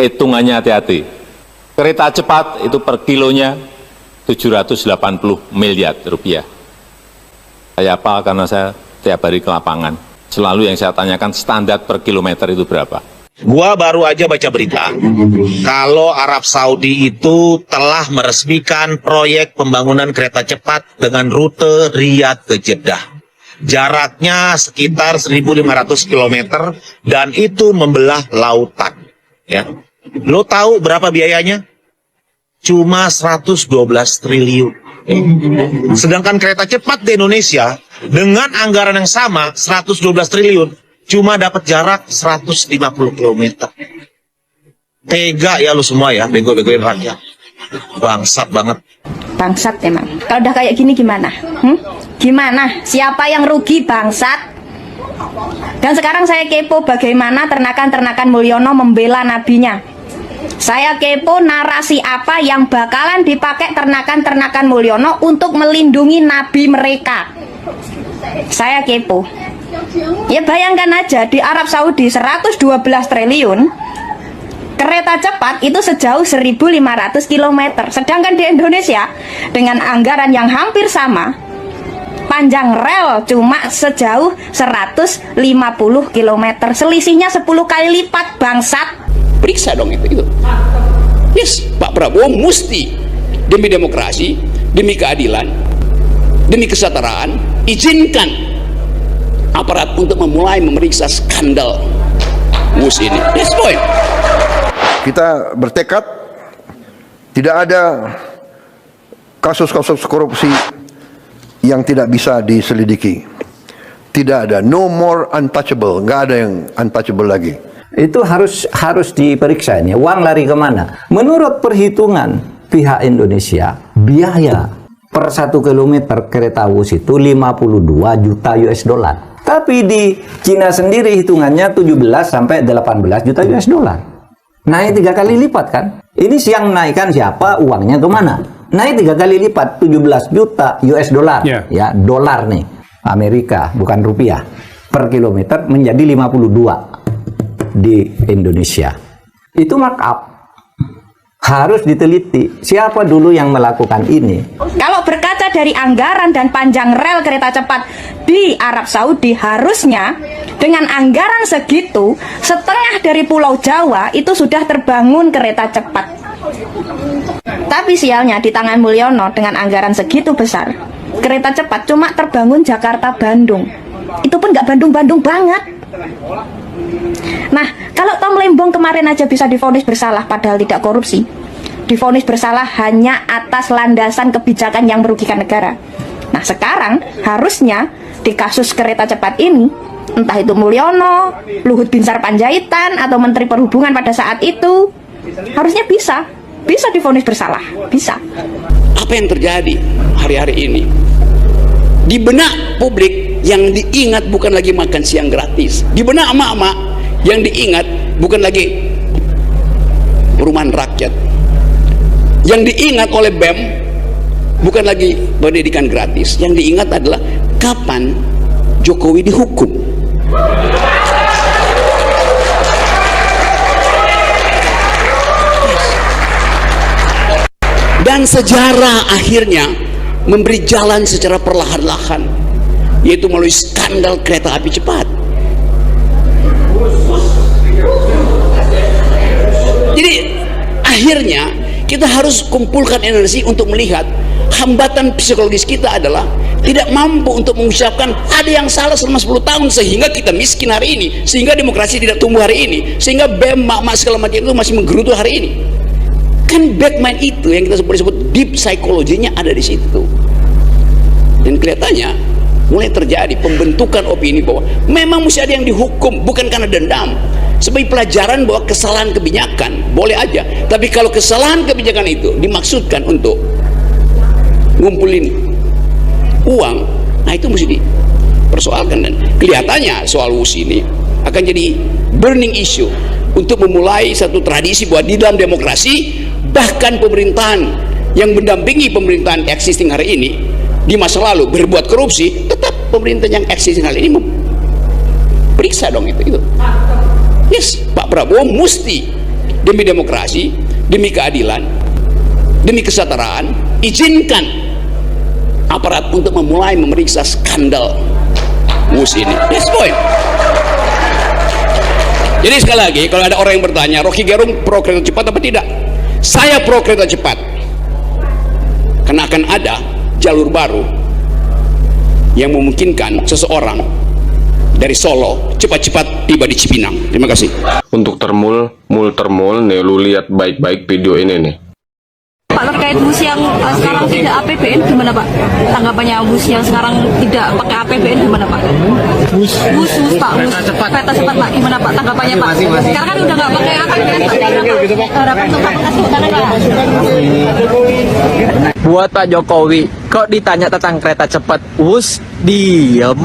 hitungannya hati-hati. Kereta cepat itu per kilonya 780 miliar rupiah. Saya apa karena saya tiap hari ke lapangan. Selalu yang saya tanyakan standar per kilometer itu berapa. Gua baru aja baca berita kalau Arab Saudi itu telah meresmikan proyek pembangunan kereta cepat dengan rute Riyadh ke Jeddah. Jaraknya sekitar 1.500 km dan itu membelah lautan. Ya. Lo tahu berapa biayanya? Cuma 112 triliun. Sedangkan kereta cepat di Indonesia dengan anggaran yang sama 112 triliun cuma dapat jarak 150 km. Tega ya lu semua ya, bego-begoin rakyat. Bangsat banget. Bangsat emang. Kalau udah kayak gini gimana? Gimana? Siapa yang rugi, bangsat? Dan sekarang saya kepo bagaimana ternakan-ternakan Mulyono membela nabinya. Saya kepo narasi apa yang bakalan dipakai ternakan-ternakan Mulyono untuk melindungi nabi mereka. Saya kepo. Ya bayangkan aja di Arab Saudi 112 triliun kereta cepat itu sejauh 1.500 km. Sedangkan di Indonesia dengan anggaran yang hampir sama, panjang rel cuma sejauh 150 km. Selisihnya 10 kali lipat, bangsat. Periksa dong itu. Yes, Pak Prabowo mesti demi demokrasi, demi keadilan, demi kesetaraan, izinkan aparat untuk memulai memeriksa skandal WUS ini. Yes, point. Kita bertekad tidak ada kasus-kasus korupsi yang tidak bisa diselidiki. Tidak ada, no more untouchable, nggak ada yang untouchable lagi. Itu harus diperiksa ini. Uang lari kemana? Menurut perhitungan pihak Indonesia, biaya per 1 kilometer kereta WUS itu 52 juta US dollar. Tapi di Cina sendiri hitungannya 17 sampai 18 juta US dollar. Naik 3 kali lipat kan? Ini siang naikkan siapa, uangnya kemana? Naik 3 kali lipat, 17 juta US dollar. Ya, dolar nih, Amerika, bukan rupiah. Per kilometer menjadi 52 di Indonesia. Itu markup. Harus diteliti siapa dulu yang melakukan ini. Kalau berkaca dari anggaran dan panjang rel kereta cepat di Arab Saudi, harusnya dengan anggaran segitu, setengah dari Pulau Jawa itu sudah terbangun kereta cepat. Tapi sialnya di tangan Mulyono dengan anggaran segitu besar, kereta cepat cuma terbangun Jakarta-Bandung. Itu pun nggak Bandung-Bandung banget. Nah, kalau Tom Lembong kemarin aja bisa divonis bersalah padahal tidak korupsi, divonis bersalah hanya atas landasan kebijakan yang merugikan negara. Nah, sekarang harusnya di kasus kereta cepat ini, entah itu Mulyono, Luhut Binsar Panjaitan, atau Menteri Perhubungan pada saat itu, harusnya bisa divonis bersalah, bisa. Apa yang terjadi hari-hari ini? Di benak publik yang diingat bukan lagi makan siang gratis. Di benak emak-emak yang diingat bukan lagi perumahan rakyat. Yang diingat oleh BEM bukan lagi pendidikan gratis. Yang diingat adalah kapan Jokowi dihukum. Dan sejarah akhirnya memberi jalan secara perlahan-lahan, yaitu melalui skandal kereta api cepat. Jadi akhirnya kita harus kumpulkan energi untuk melihat hambatan psikologis kita adalah tidak mampu untuk mengucapkan ada yang salah selama 10 tahun sehingga kita miskin hari ini, sehingga demokrasi tidak tumbuh hari ini, sehingga BEM, mak-mak segala macam itu masih menggerutu hari ini. Kan backmind itu yang kita sebut deep psychology-nya ada di situ. Dan kelihatannya mulai terjadi pembentukan opini bahwa memang mesti ada yang dihukum, bukan karena dendam, sebagai pelajaran bahwa kesalahan kebijakan boleh aja, tapi kalau kesalahan kebijakan itu dimaksudkan untuk ngumpulin uang, nah itu mesti dipersoalkan. Dan kelihatannya soal WUS ini akan jadi burning issue untuk memulai satu tradisi bahwa di dalam demokrasi, bahkan pemerintahan yang mendampingi pemerintahan existing hari ini di masa lalu berbuat korupsi, tetap pemerintah yang existing hari ini periksa dong itu. Yes, Pak Prabowo mesti demi demokrasi, demi keadilan, demi kesetaraan, izinkan aparat untuk memulai memeriksa skandal WUS ini. That's point. Jadi sekali lagi, kalau ada orang yang bertanya, Rocky Gerung pro kereta cepat apa tidak? Saya pro kereta cepat, karena akan ada jalur baru yang memungkinkan seseorang dari Solo cepat-cepat tiba di Cipinang. Terima kasih. Untuk termul nih, lu lihat baik-baik video ini nih. Pak, terkait bus yang sekarang tidak APBN gimana Pak? Tanggapannya bus yang sekarang tidak pakai APBN gimana Pak? Bus Pak, kereta cepat Pak, gimana Pak tanggapannya Pak? Sekarang kan udah nggak pakai APBN Pak. Harapan untuk Pak Buat Pak Jokowi, kok ditanya tentang kereta cepat WUS diem,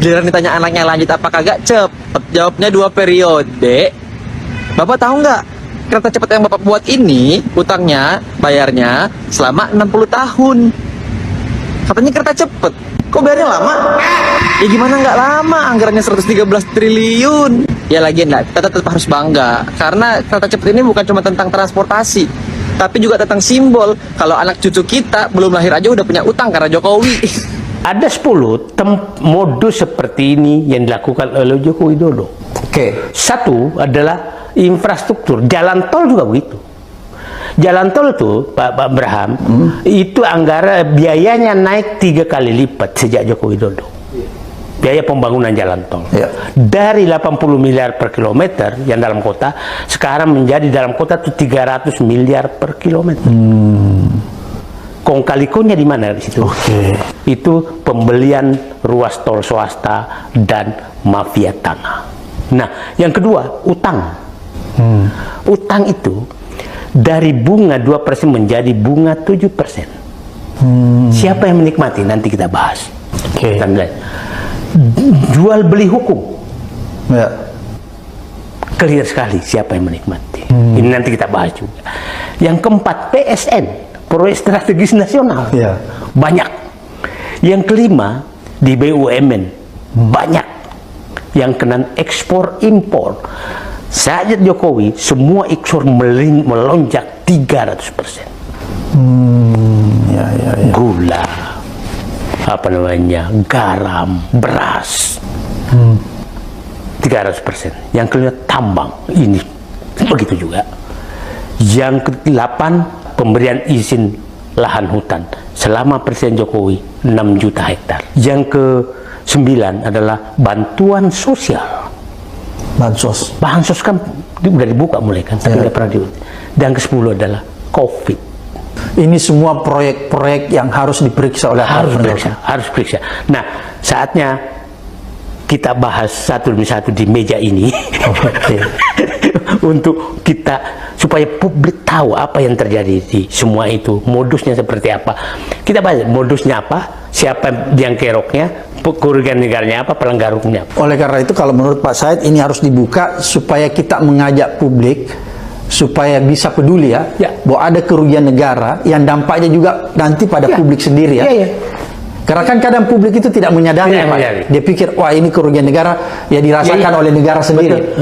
giliran ditanya anaknya lanjut apa kagak cepet, jawabnya 2 periode. Bapak tahu nggak, kereta cepat yang Bapak buat ini utangnya bayarnya selama 60 tahun. Katanya kereta cepet, kok bayarnya lama? Ya gimana nggak lama, anggarannya 113 triliun. Ya lagian lah, kita tetap harus bangga karena kereta cepat ini bukan cuma tentang transportasi, tapi juga tentang simbol. Kalau anak cucu kita belum lahir aja udah punya utang karena Jokowi. Ada 10 modus seperti ini yang dilakukan oleh Joko Widodo. Oke. Satu adalah infrastruktur, jalan tol juga begitu. Jalan tol itu Pak Abraham, itu anggaran biayanya naik 3 kali lipat sejak Joko Widodo. Biaya pembangunan jalan tol dari 80 miliar per kilometer yang dalam kota, sekarang menjadi dalam kota itu 300 miliar per kilometer. Kong kali konya di mana di situ? Itu pembelian ruas tol swasta dan mafia tanah. Nah, yang kedua, utang. Utang itu dari bunga 2% menjadi bunga 7%. Siapa yang menikmati? Nanti kita bahas. Jual beli hukum. Clear sekali siapa yang menikmati. Ini nanti kita bahas juga. Yang keempat, PSN, proyek strategis nasional. Banyak. Yang kelima, di BUMN banyak. Yang kena ekspor impor. Saat Jokowi semua ekspor melonjak 300%. Gula, apa namanya, garam, beras, 300%. Yang kelima tambang, ini begitu juga. Yang ke-8 pemberian izin lahan hutan selama Presiden Jokowi 6 juta hektar. Yang ke-9 adalah bantuan sosial. Bansos kan udah dibuka mulai kan, tapi tidak pernah dibuka. Dan ke-10 adalah COVID. Ini semua proyek-proyek yang harus diperiksa oleh harus periksa. Nah, saatnya kita bahas satu demi satu di meja ini untuk kita supaya publik tahu apa yang terjadi di semua itu, modusnya seperti apa. Kita bahas modusnya apa, siapa yang keroknya, kerugian negaranya apa, pelanggar hukumnya. Oleh karena itu, kalau menurut Pak Said ini harus dibuka supaya kita mengajak publik supaya bisa peduli bahwa ada kerugian negara yang dampaknya juga nanti pada publik sendiri Karena kan kadang publik itu tidak menyadari, Pak. Dia pikir, wah ini kerugian negara ya dirasakan oleh negara sendiri.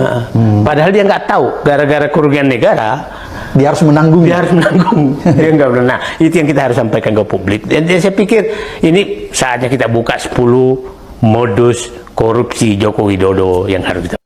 Padahal dia nggak tahu, gara-gara kerugian negara dia harus menanggung. Dia nggak benar. Nah, itu yang kita harus sampaikan ke publik. Dan saya pikir ini saatnya kita buka 10 modus korupsi Joko Widodo yang harus kita